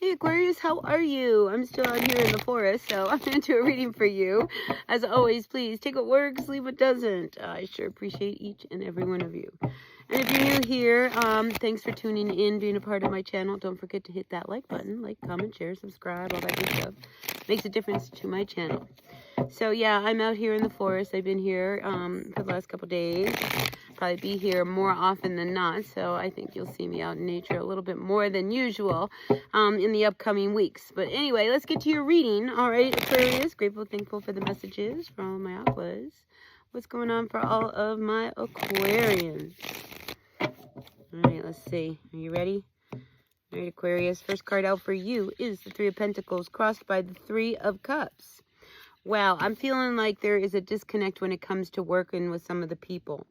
Hey Aquarius, how are you? I'm still out here in the forest, so I'm going to do a reading for you. As always, please take what works, leave what doesn't. I sure appreciate each and every one of you. And if you're new here, thanks for tuning in, being a part of my channel. Don't forget to hit that like button, like, comment, share, subscribe, all that good stuff. Makes a difference to my channel. So yeah, I'm out here in the forest. I've been here for the last couple days. Probably be here more often than not, so I think you'll see me out in nature a little bit more than usual in the upcoming weeks. But anyway, let's get to your reading. All right, Aquarius, grateful, thankful for the messages from all my aquas. What's going on for all of my Aquarians? All right, let's see. Are you ready? All right, Aquarius, first card out for you is the Three of Pentacles crossed by the Three of Cups. Wow, I'm feeling like there is a disconnect when it comes to working with some of the people.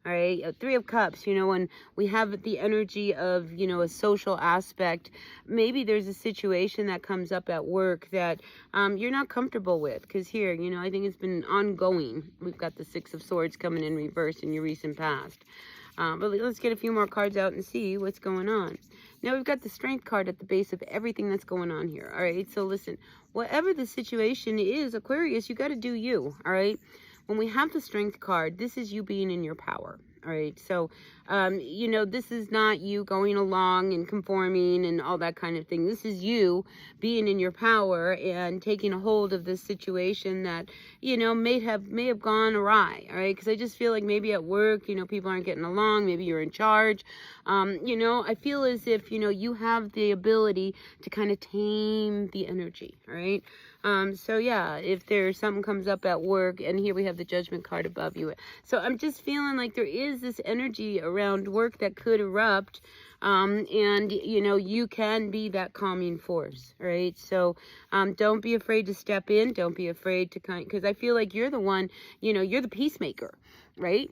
All right, Three of Cups, you know, when we have the energy of, you know, a social aspect, maybe there's a situation that comes up at work that you're not comfortable with. Because here, you know, I think it's been ongoing. We've got the Six of Swords coming in reverse in your recent past. But let's get a few more cards out and see what's going on. Now, we've got the Strength card at the base of everything that's going on here. All right, so listen, whatever the situation is, Aquarius, you got to do you, all right? When we have the Strength card, this is you being in your power. All right, so, you know, this is not you going along and conforming and all that kind of thing. This is you being in your power and taking a hold of this situation that, you know, may have gone awry. All right, because I just feel like maybe at work, you know, people aren't getting along. Maybe you're in charge. You know, I feel as if, you know, you have the ability to kind of tame the energy. All right. So yeah, if there's something comes up at work, and here we have the Judgment card above you. So I'm just feeling like there is this energy around work that could erupt. And you know, you can be that calming force, right? So, don't be afraid to step in. Don't be afraid to because I feel like you're the one, you know, you're the peacemaker, right?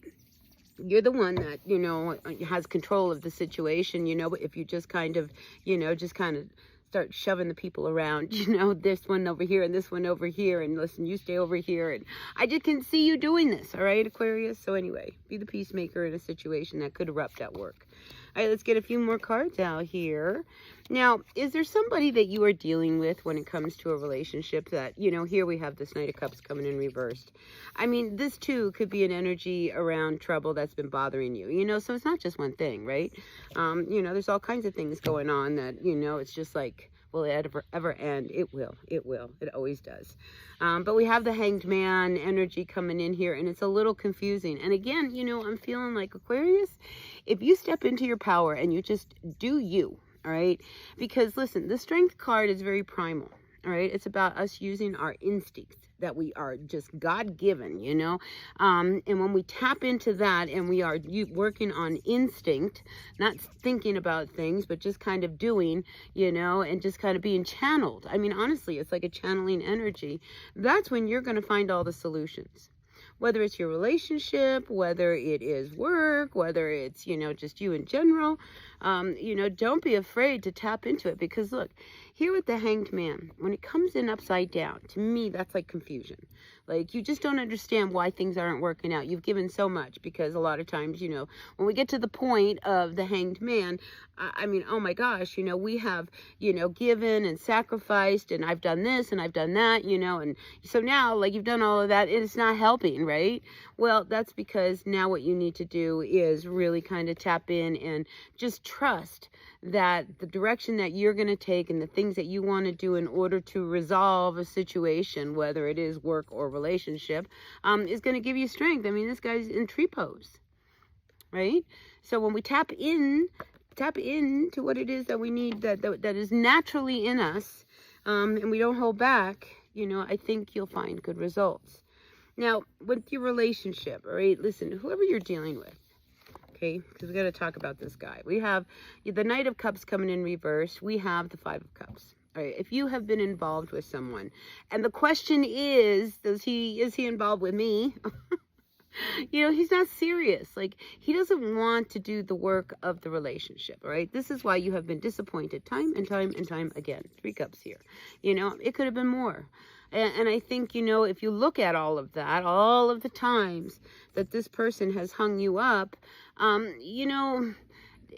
You're the one that, you know, has control of the situation, you know, if you just kind of, you know, just kind of start shoving the people around, you know, this one over here and this one over here, and listen, you stay over here, and I just can see you doing this, all right, Aquarius? So anyway, be the peacemaker in a situation that could erupt at work. All right, let's get a few more cards out here. Now, is there somebody that you are dealing with when it comes to a relationship that, you know, here we have this Knight of Cups coming in reversed. I mean, this too could be an energy around trouble that's been bothering you, you know, so it's not just one thing, right? You know, there's all kinds of things going on that, you know, it's just like, will it ever end? It will. It always does. But we have the Hanged Man energy coming in here, and it's a little confusing. And again, you know, I'm feeling like, Aquarius, if you step into your power and you just do you, all right? Because listen, the Strength card is very primal, all right? It's about us using our instincts that we are just God-given, you know? And when we tap into that and we are working on instinct, not thinking about things, but just kind of doing, you know, and just kind of being channeled. I mean, honestly, it's like a channeling energy. That's when you're going to find all the solutions. Whether it's your relationship, whether it is work, whether it's, you know, just you in general, you know, don't be afraid to tap into it. Because look, here with the Hanged Man, when it comes in upside down, to me, that's like confusion. Like, you just don't understand why things aren't working out. You've given so much, because a lot of times, you know, when we get to the point of the Hanged Man, I mean, oh my gosh, you know, we have, you know, given and sacrificed, and I've done this and I've done that, you know, and so now, like, you've done all of that, and it's not helping, right? Well, that's because now what you need to do is really kind of tap in and just trust that the direction that you're going to take and the things that you want to do in order to resolve a situation, whether it is work or relationship, is going to give you strength. I mean, this guy's in tree pose, right? So when we tap into what it is that we need, that is naturally in us, and we don't hold back, you know, I think you'll find good results. Now, with your relationship, all right, listen, whoever you're dealing with, okay, because we got to talk about this guy. We have the Knight of Cups coming in reverse. We have the Five of Cups. All right, if you have been involved with someone, and the question is he involved with me? You know, he's not serious. Like, he doesn't want to do the work of the relationship, all right? This is why you have been disappointed time and time again. Three Cups here. You know, it could have been more. And I think, you know, if you look at all of that, all of the times that this person has hung you up, you know,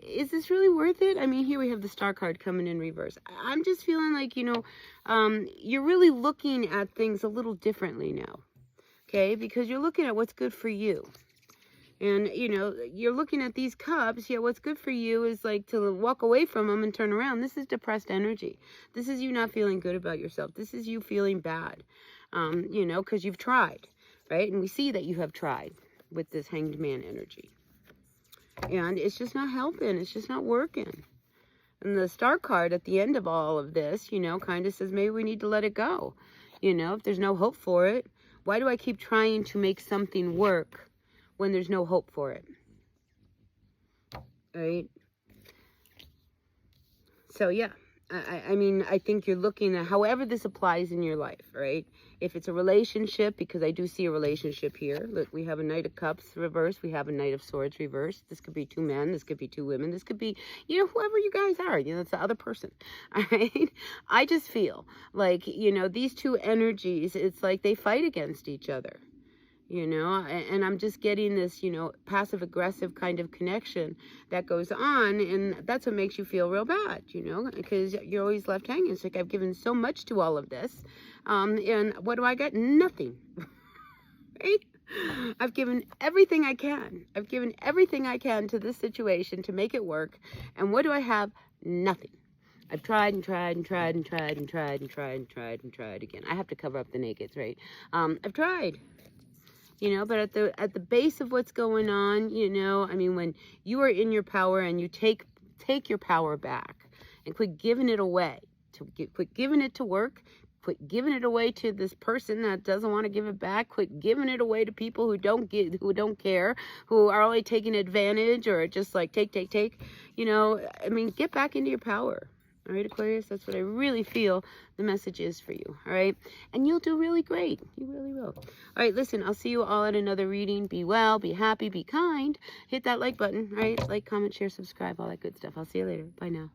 is this really worth it? I mean, here we have the Star card coming in reverse. I'm just feeling like, you know, you're really looking at things a little differently now, okay? Because you're looking at what's good for you. And, you know, you're looking at these cups. Yeah, what's good for you is like to walk away from them and turn around. This is depressed energy. This is you not feeling good about yourself. This is you feeling bad, you know, because you've tried, right? And we see that you have tried with this Hanged Man energy. And it's just not helping. It's just not working. And the Star card at the end of all of this, you know, kind of says maybe we need to let it go. You know, if there's no hope for it, why do I keep trying to make something work when there's no hope for it? Right? So, yeah. I mean, I think you're looking at however this applies in your life, right? If it's a relationship, because I do see a relationship here. Look, we have a Knight of Cups reverse. We have a Knight of Swords reverse. This could be two men. This could be two women. This could be, you know, whoever you guys are. You know, it's the other person. All right? I just feel like, you know, these two energies, it's like they fight against each other. You know, and I'm just getting this, you know, passive-aggressive kind of connection that goes on, and that's what makes you feel real bad, you know, because you're always left hanging. It's like I've given so much to all of this, and what do I get? Nothing, right? I've given everything I can. I've given everything I can to this situation to make it work, and what do I have? Nothing. I've tried and tried and tried and tried and tried and tried and tried and tried again. I have to cover up the nakeds, right? I've tried. You know, but at the base of what's going on, you know, I mean, when you are in your power and you take your power back and quit giving it away, quit giving it to work, quit giving it away to this person that doesn't want to give it back, quit giving it away to people who don't care, who are only taking advantage or just like take, you know, I mean, get back into your power. All right, Aquarius, that's what I really feel the message is for you, all right? And you'll do really great. You really will. All right, listen, I'll see you all at another reading. Be well, be happy, be kind. Hit that like button, all right? Like, comment, share, subscribe, all that good stuff. I'll see you later. Bye now.